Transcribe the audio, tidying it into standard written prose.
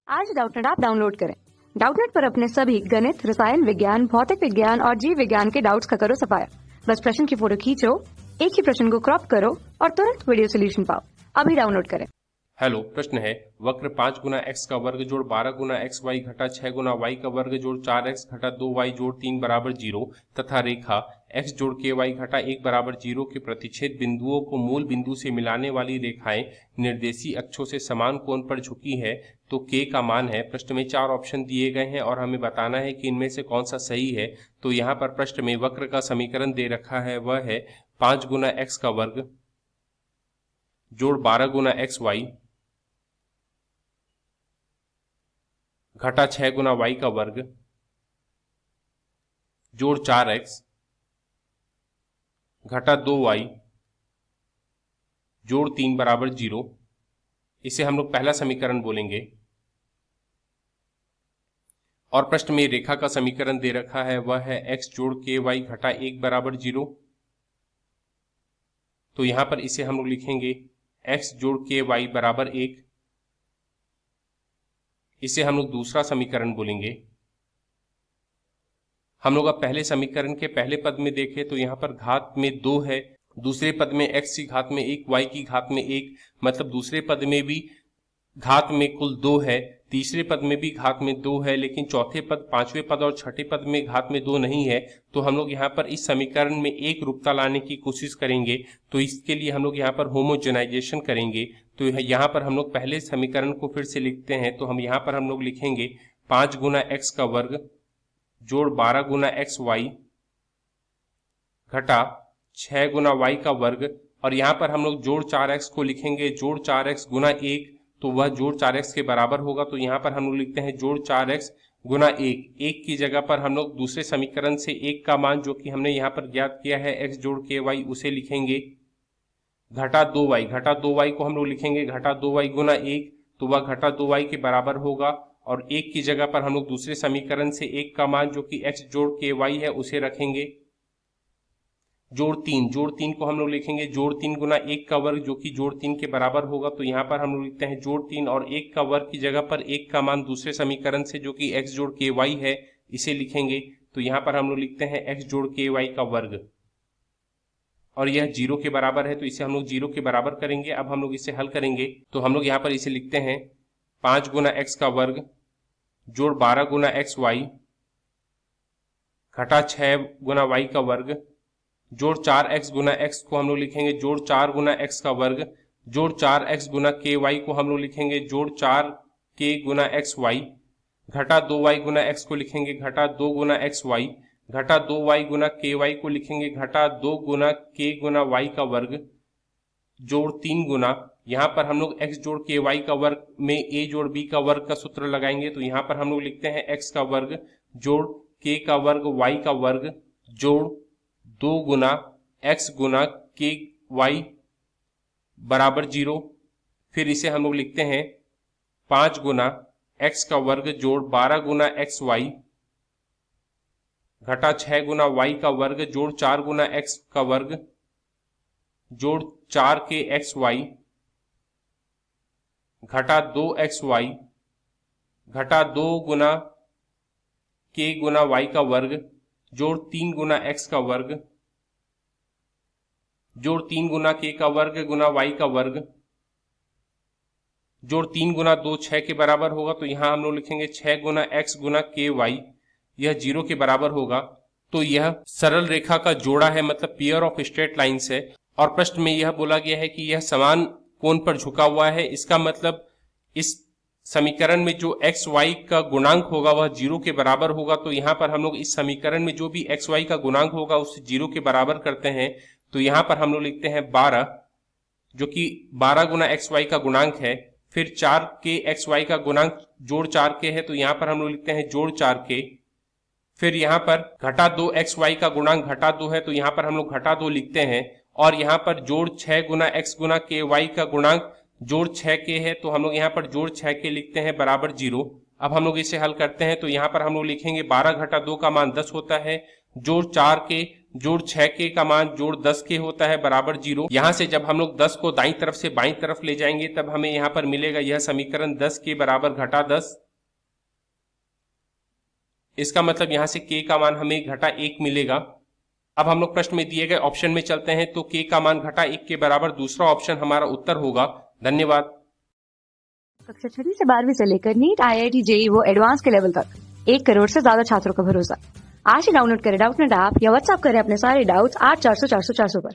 आज Doubtnut app download करें। Doubtnut पर अपने सभी गणित, रसायन विज्ञान, भौतिक विज्ञान और जीव विज्ञान के डाउट्स का करो सफाया। बस प्रश्न की फोटो खींचो, एक ही प्रश्न को क्रॉप करो और तुरंत वीडियो सोल्यूशन पाओ। अभी डाउनलोड करें। हेलो, प्रश्न है वक्र 5 गुना एक्स का वर्ग जोड़ 12 गुना एक्स वाई घटा 6 गुना वाई का वर्ग जोड़ 4x घटा 2y जोड़ 3 बराबर 0 तथा रेखा x जोड़ के वाई घटा 1 बराबर 0 के प्रतिच्छेद बिंदुओं को मूल बिंदु से मिलाने वाली रेखाएं निर्देशी अक्षों से समान कोण पर झुकी है तो k का मान है। प्रश्न में 4 ऑप्शन दिए गए हैं और हमें बताना है कि इनमें से कौन सा सही है। तो यहाँ पर प्रश्न में वक्र का समीकरण दे रखा है, वह है 5 गुना एक्स का वर्ग जोड़ 12 गुना एक्स वाई घटा 6 गुना वाई का वर्ग जोड़ 4x घटा 2y जोड़ 3 बराबर 0। इसे हम लोग पहला समीकरण बोलेंगे। और प्रश्न में रेखा का समीकरण दे रखा है, वह है x जोड़ के वाई घटा 1 बराबर 0। तो यहां पर इसे हम लोग लिखेंगे x जोड़ के वाई बराबर 1। इसे हम लोग दूसरा समीकरण बोलेंगे। हम लोग अब पहले समीकरण के पहले पद में देखें तो यहाँ पर घात में 2 है, दूसरे पद में x की घात में 1 y की घात में 1, मतलब दूसरे पद में भी घात में कुल 2 है, तीसरे पद में भी घात में 2 है, लेकिन चौथे पद, पांचवें पद और छठे पद में घात में 2 नहीं है। तो हम लोग यहाँ पर इस समीकरण में एक रूपता लाने की कोशिश करेंगे। तो इसके लिए हम लोग यहाँ पर होमोजेनाइजेशन करेंगे। तो यहाँ पर हम लोग पहले समीकरण को फिर से लिखते हैं। तो हम यहाँ पर हम लोग लिखेंगे 5 गुना एक्स का वर्ग जोड़ 12 गुना एक्स वाई घटा 6 गुना वाई का वर्ग, और यहाँ पर हम लोग जोड़ 4x को लिखेंगे जोड़ 4x गुना 1, तो वह जोड़ 4x के बराबर होगा। तो यहाँ पर हम लोग लिखते हैं जोड़ 4x गुना 1 की जगह पर हम लोग दूसरे समीकरण से 1 का मान जो कि हमने यहाँ पर ज्ञात किया है x जोड़ के वाई, उसे लिखेंगे घटा 2y को हम लोग लिखेंगे घटा 2y गुना 1, तो वह घटा 2y के बराबर होगा। और 1 की जगह पर हम लोग दूसरे समीकरण से 1 का मान जो कि x जोड़ के वाई है उसे रखेंगे जोड़ 3 को हम लोग लिखेंगे जोड़ 3 गुना 1 का वर्ग जो कि जोड़ 3 के बराबर होगा। तो यहाँ पर हम लोग लिखते हैं जोड़ 3 और 1 का वर्ग की जगह पर 1 का मान दूसरे समीकरण से जो कि x जोड़ के वाई है इसे लिखेंगे। तो यहाँ पर हम लोग लिखते हैं x जोड़ के वाई का वर्ग, और यह 0 के बराबर है, तो इसे हम लोग 0 के बराबर करेंगे। अब हम लोग इसे हल करेंगे। तो हम लोग यहाँ पर इसे लिखते हैं 5 गुना एक्स का वर्ग जोड़ 12 गुना एक्स वाई घटा 6 गुना वाई का वर्ग जोड़ 4x गुना x को हम लोग लिखेंगे जोड़ 4 गुना x का वर्ग जोड़ 4x गुना के वाई को हम लोग लिखेंगे जोड़ 4 के गुना एक्स वाई घटा 2y गुना x को लिखेंगे घटा 2 गुना एक्स वाई घटा 2y गुना के वाई को लिखेंगे घटा 2 गुना के गुना वाई का वर्ग जोड़ 3 गुना, यहाँ पर हम लोग x जोड़ के वाई का वर्ग में a जोड़ b का वर्ग का सूत्र लगाएंगे। तो यहाँ पर हम लोग लिखते हैं x का वर्ग जोड़ k का वर्ग y का वर्ग जोड़ 2 गुना x गुना के वाई बराबर 0। फिर इसे हम लोग लिखते हैं 5 गुना x का वर्ग जोड़ 12 गुना एक्स वाई घटा 6 गुना y का वर्ग जोड़ 4 गुना x का वर्ग जोड़ 4 के एक्स वाई घटा 2 एक्स वाई घटा 2 गुना के गुना वाई का वर्ग जोड़ 3 गुना एक्स का वर्ग जोड़ 3 गुना के का वर्ग गुना वाई का वर्ग जोड़ 3 गुना 2 6 के बराबर होगा। तो यहाँ हम लोग लिखेंगे 6 गुना एक्स गुना के वाई, यह 0 के बराबर होगा। तो यह सरल रेखा का जोड़ा है, मतलब पेयर ऑफ स्ट्रेट लाइंस है। और प्रश्न में यह बोला गया है कि यह समान कोण पर झुका हुआ है। इसका मतलब इस समीकरण में जो एक्स वाई का गुणांक होगा वह 0 के बराबर होगा। तो यहाँ पर हम लोग इस समीकरण में जो भी एक्स वाई का गुणांक होगा उसे 0 के बराबर करते हैं। तो यहाँ पर हम लोग लिखते हैं 12 जो कि 12 गुना एक्स वाई का गुणांक है, फिर 4 के एक्स वाई का गुणांक जोड़ 4 के है, तो यहाँ पर हम लोग लिखते हैं जोड़ 4 के। फिर यहाँ पर घटा 2 एक्स वाई का गुणांक घटा 2 है, तो यहाँ पर हम लोग घटा 2 लिखते हैं। और यहाँ पर जोड़ 6 गुना एक्स गुना के वाई का गुणांक जोड़ 6 के है, तो हम लोग यहाँ पर जोड़ 6 के लिखते हैं बराबर 0। अब हम लोग इसे हल करते हैं। तो यहाँ पर हम लोग लिखेंगे 12 घटा 2 का मान 10 होता है, जोड़ 4 के जोड़ 6 के का मान जोड़ 10 के होता है बराबर 0। यहां से जब हम लोग 10 को दाईं तरफ से बाईं तरफ ले जाएंगे तब हमें यहां पर मिलेगा यह समीकरण 10 के बराबर घटा 10। इसका मतलब यहां से k का मान हमें घटा 1 मिलेगा। अब हम लोग प्रश्न में दिए गए ऑप्शन में चलते हैं तो k का मान घटा 1 के बराबर दूसरा ऑप्शन हमारा उत्तर होगा। धन्यवाद। कक्षा 6 से 12वीं से लेकर नीट, IIT, JEE वो एडवांस के लेवल तक 1 करोड़ से ज्यादा छात्रों का भरोसा। आज ही डाउनलोड करें डाउटनेट ऐप या व्हाट्सएप करें अपने सारे डाउट्स 8400 400 400 पर।